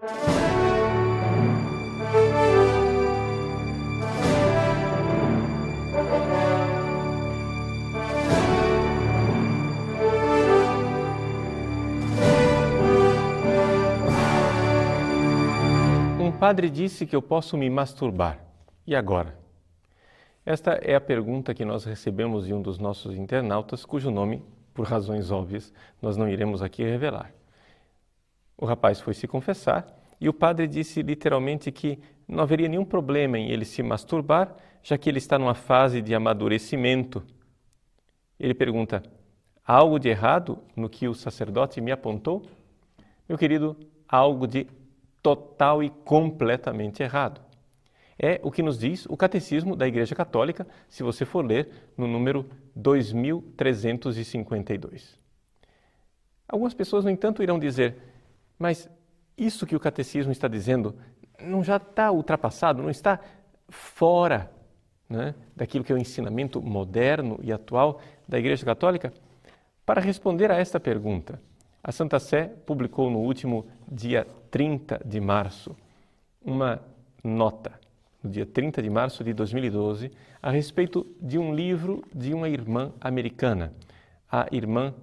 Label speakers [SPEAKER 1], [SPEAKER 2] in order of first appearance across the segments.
[SPEAKER 1] Um padre disse que eu posso me masturbar. E agora? Esta é a pergunta que nós recebemos de um dos nossos internautas, cujo nome, por razões óbvias, nós não iremos aqui revelar. O rapaz foi se confessar e o padre disse literalmente que não haveria nenhum problema em ele se masturbar, já que ele está numa fase de amadurecimento. Ele pergunta: há algo de errado no que o sacerdote me apontou? Meu querido, há algo de total e completamente errado. É o que nos diz o Catecismo da Igreja Católica, se você for ler no número 2352. Algumas pessoas, no entanto, irão dizer: mas isso que o Catecismo está dizendo não já está ultrapassado, não está fora, né, daquilo que é o ensinamento moderno e atual da Igreja Católica? Para responder a esta pergunta, a Santa Sé publicou no último dia 30 de março uma nota, no dia 30 de março de 2012, a respeito de um livro de uma irmã americana, a irmã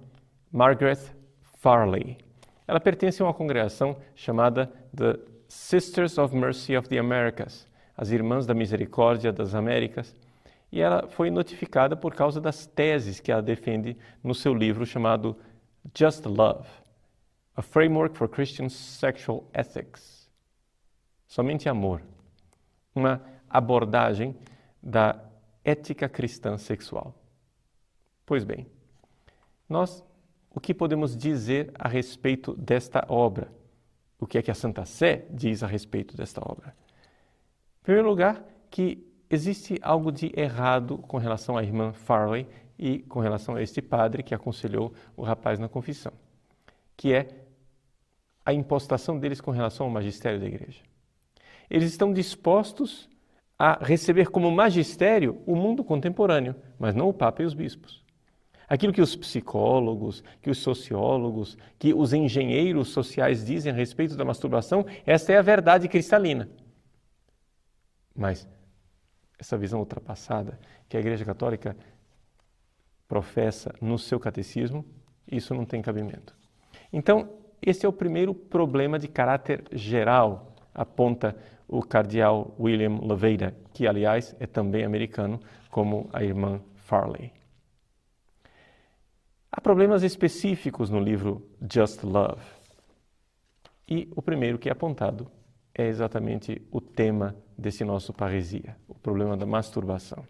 [SPEAKER 1] Margaret Farley. Ela pertence a uma congregação chamada The Sisters of Mercy of the Americas, as Irmãs da Misericórdia das Américas, e ela foi notificada por causa das teses que ela defende no seu livro chamado Just Love, A Framework for Christian Sexual Ethics. Somente amor. Uma abordagem da ética cristã sexual. Pois bem, o que podemos dizer a respeito desta obra? O que é que a Santa Sé diz a respeito desta obra? Em primeiro lugar, que existe algo de errado com relação à irmã Farley e com relação a este padre que aconselhou o rapaz na confissão, que é a impostação deles com relação ao magistério da igreja. Eles estão dispostos a receber como magistério o mundo contemporâneo, mas não o Papa e os bispos. Aquilo que os psicólogos, que os sociólogos, que os engenheiros sociais dizem a respeito da masturbação, esta é a verdade cristalina. Mas essa visão ultrapassada que a Igreja Católica professa no seu catecismo, isso não tem cabimento. Então, esse é o primeiro problema de caráter geral, aponta o cardeal William Levada, que, aliás, é também americano, como a irmã Farley. Há problemas específicos no livro Just Love. E o primeiro que é apontado é exatamente o tema desse nosso paresia, o problema da masturbação.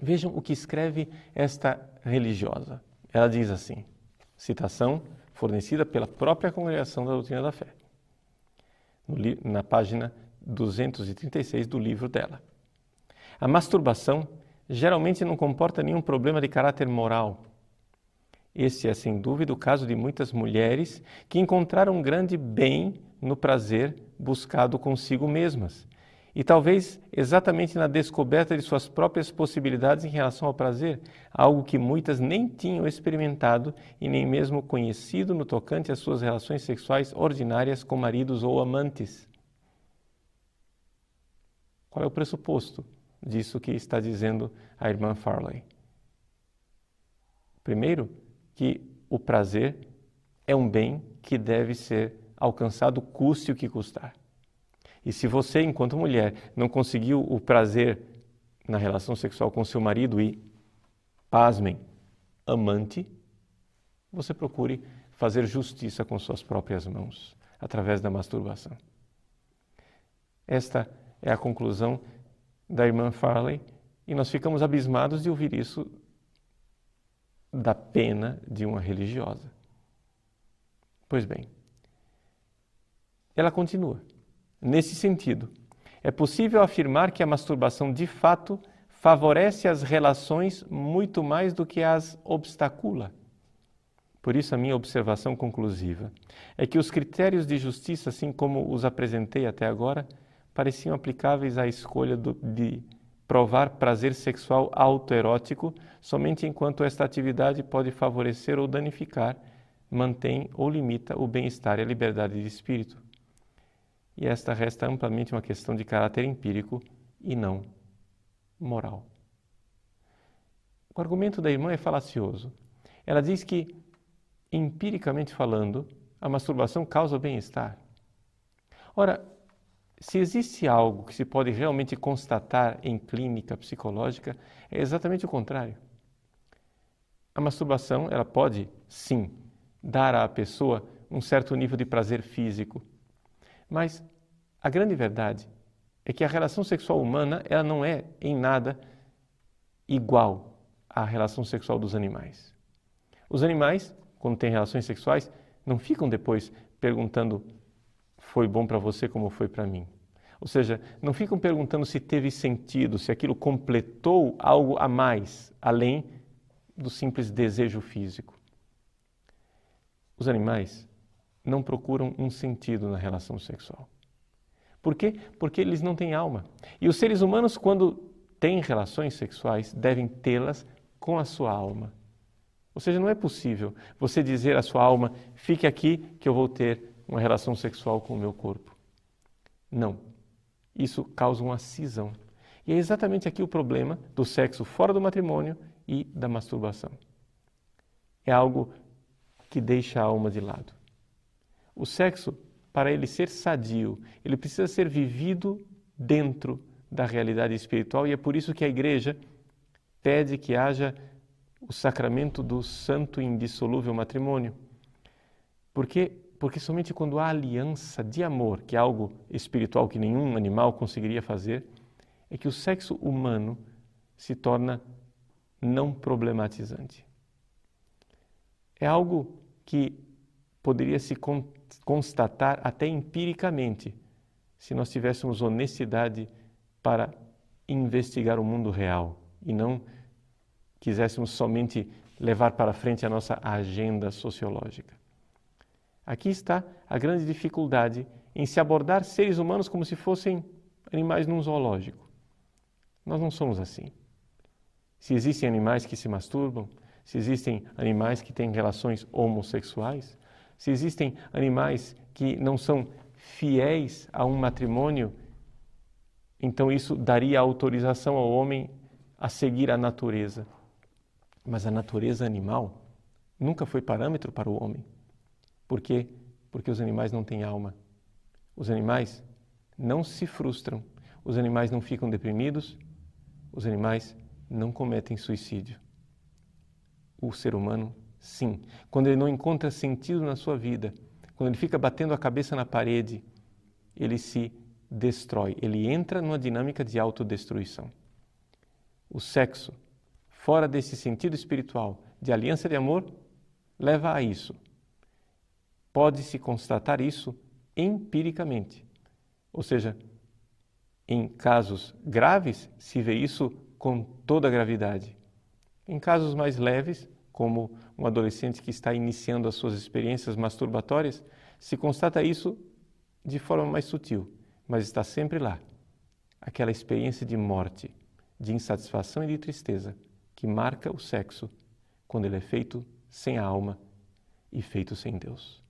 [SPEAKER 1] Vejam o que escreve esta religiosa. Ela diz assim, citação fornecida pela própria Congregação da Doutrina da Fé, na página 236 do livro dela. A masturbação geralmente não comporta nenhum problema de caráter moral. Esse é, sem dúvida, o caso de muitas mulheres que encontraram um grande bem no prazer buscado consigo mesmas. E talvez exatamente na descoberta de suas próprias possibilidades em relação ao prazer, algo que muitas nem tinham experimentado e nem mesmo conhecido no tocante às suas relações sexuais ordinárias com maridos ou amantes. Qual é o pressuposto disso que está dizendo a irmã Farley? Primeiro, que o prazer é um bem que deve ser alcançado custe o que custar. E se você, enquanto mulher, não conseguiu o prazer na relação sexual com seu marido e, pasmem, amante, você procure fazer justiça com suas próprias mãos, através da masturbação. Esta é a conclusão da irmã Farley e nós ficamos abismados de ouvir isso da pena de uma religiosa. Pois bem, ela continua. Nesse sentido, é possível afirmar que a masturbação de fato favorece as relações muito mais do que as obstacula. Por isso, a minha observação conclusiva é que os critérios de justiça, assim como os apresentei até agora, pareciam aplicáveis à escolha de provar prazer sexual autoerótico somente enquanto esta atividade pode favorecer ou danificar, mantém ou limita o bem-estar e a liberdade de espírito. e esta resta amplamente uma questão de caráter empírico e não moral. O argumento da irmã é falacioso. Ela diz que, empiricamente falando, a masturbação causa bem-estar. Ora, se existe algo que se pode realmente constatar em clínica psicológica, é exatamente o contrário. A masturbação, ela pode, sim, dar à pessoa um certo nível de prazer físico, mas a grande verdade é que a relação sexual humana, ela não é em nada igual à relação sexual dos animais. Os animais, quando têm relações sexuais, não ficam depois perguntando: foi bom para você como foi para mim? Ou seja, não ficam perguntando se teve sentido, se aquilo completou algo a mais, além do simples desejo físico. Os animais não procuram um sentido na relação sexual. Por quê? Porque eles não têm alma. E os seres humanos, quando têm relações sexuais, devem tê-las com a sua alma. Ou seja, não é possível você dizer à sua alma: fique aqui que eu vou ter uma relação sexual com o meu corpo. Não. Isso causa uma cisão. E é exatamente aqui o problema do sexo fora do matrimônio e da masturbação. É algo que deixa a alma de lado. O sexo, para ele ser sadio, ele precisa ser vivido dentro da realidade espiritual, e é por isso que a Igreja pede que haja o sacramento do santo e indissolúvel matrimônio. Porque somente quando há aliança de amor, que é algo espiritual que nenhum animal conseguiria fazer, é que o sexo humano se torna não problematizante. É algo que poderia se constatar até empiricamente, se nós tivéssemos honestidade para investigar o mundo real e não quiséssemos somente levar para frente a nossa agenda sociológica. Aqui está a grande dificuldade em se abordar seres humanos como se fossem animais num zoológico. Nós não somos assim. Se existem animais que se masturbam, se existem animais que têm relações homossexuais, se existem animais que não são fiéis a um matrimônio, então isso daria autorização ao homem a seguir a natureza. Mas a natureza animal nunca foi parâmetro para o homem. Por quê? Porque os animais não têm alma. Os animais não se frustram, os animais não ficam deprimidos, os animais não cometem suicídio. O ser humano, sim. Quando ele não encontra sentido na sua vida, quando ele fica batendo a cabeça na parede, ele se destrói, ele entra numa dinâmica de autodestruição. O sexo, fora desse sentido espiritual, de aliança de amor, leva a isso. Pode-se constatar isso empiricamente. Ou seja, em casos graves, se vê isso com toda a gravidade. Em casos mais leves, como um adolescente que está iniciando as suas experiências masturbatórias, se constata isso de forma mais sutil, mas está sempre lá. Aquela experiência de morte, de insatisfação e de tristeza que marca o sexo quando ele é feito sem a alma e feito sem Deus.